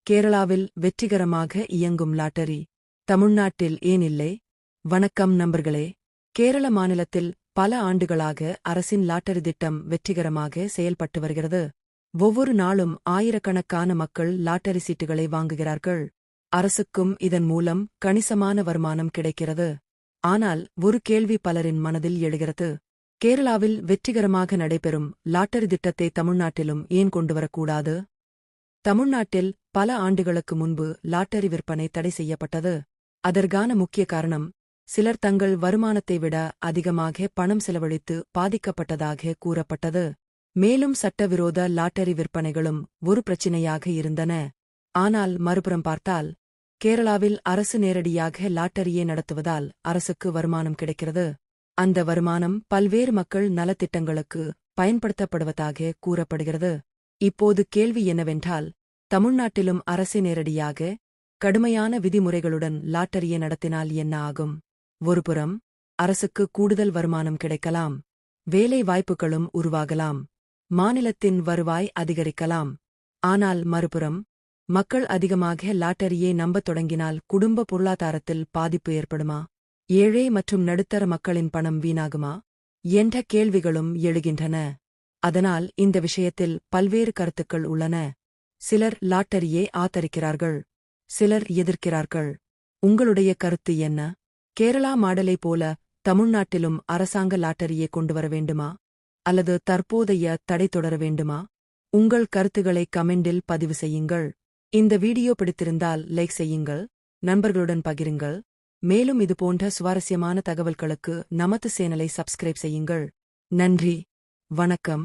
கேரளாவில் வெற்றிகரமாக இயங்கும் லாட்டரி தமிழ்நாட்டில் ஏன் இல்லை? வணக்கம் நண்பர்களே. கேரள மாநிலத்தில் பல ஆண்டுகளாக அரசின் லாட்டரி திட்டம் வெற்றிகரமாக செயல்பட்டு வருகிறது. ஒவ்வொரு நாளும் ஆயிரக்கணக்கான மக்கள் லாட்டரி சீட்டுகளை வாங்குகிறார்கள். அரசுக்கும் இதன் மூலம் கணிசமான வருமானம் கிடைக்கிறது. ஆனால் ஒரு கேள்வி பலரின் மனதில் எழுகிறது. கேரளாவில் வெற்றிகரமாக நடைபெறும் லாட்டரி திட்டத்தை தமிழ்நாட்டிலும் ஏன் கொண்டுவரக்கூடாது? தமிழ்நாட்டில் பல ஆண்டுகளுக்கு முன்பு லாட்டரி விற்பனை தடை செய்யப்பட்டது. அதற்கான முக்கிய காரணம், சிலர் தங்கள் வருமானத்தை விட அதிகமாக பணம் செலவழித்து பாதிக்கப்பட்டதாக கூறப்பட்டது. மேலும் சட்டவிரோத லாட்டரி விற்பனைகளும் ஒரு பிரச்சினையாக இருந்தன. ஆனால் மறுபுறம் பார்த்தால், கேரளாவில் அரசு நேரடியாக லாட்டரியை நடத்துவதால் அரசுக்கு வருமானம் கிடைக்கிறது. அந்த வருமானம் பல்வேறு மக்கள் நலத்திட்டங்களுக்கு பயன்படுத்தப்படுவதாக கூறப்படுகிறது. இப்போது கேள்வி என்னவென்றால், தமிழ்நாட்டிலும் அரசே நேரடியாக கடுமையான விதிமுறைகளுடன் லாட்டரியை நடத்தினால் என்ன ஆகும்? ஒருபுறம் அரசுக்கு கூடுதல் வருமானம் கிடைக்கலாம், வேலை வாய்ப்புகளும் உருவாகலாம், மாநிலத்தின் வருவாய் அதிகரிக்கலாம். ஆனால் மறுபுறம் மக்கள் அதிகமாக லாட்டரியை நம்பத் தொடங்கினால் குடும்ப பொருளாதாரத்தில் பாதிப்பு ஏற்படுமா? ஏழை மற்றும் நடுத்தர மக்களின் பணம் வீணாகுமா என்ற கேள்விகளும் எழுகின்றன. அதனால் இந்த விஷயத்தில் பல்வேறு கருத்துக்கள் உள்ளன. சிலர் லாட்டரியை ஆதரிக்கிறார்கள், சிலர் எதிர்க்கிறார்கள். உங்களுடைய கருத்து என்ன? கேரளா மாடலை போல தமிழ்நாட்டிலும் அரசாங்க லாட்டரியை கொண்டுவர வேண்டுமா, அல்லது தற்போதைய தடை தொடர வேண்டுமா? உங்கள் கருத்துக்களை கமெண்டில் பதிவு செய்யுங்கள். இந்த வீடியோ பிடித்திருந்தால் லைக் செய்யுங்கள், நண்பர்களுடன் பகிருங்கள். மேலும் இதுபோன்ற சுவாரஸ்யமான தகவல்களுக்கு நமது சேனலை சப்ஸ்கிரைப் செய்யுங்கள். நன்றி, வணக்கம்.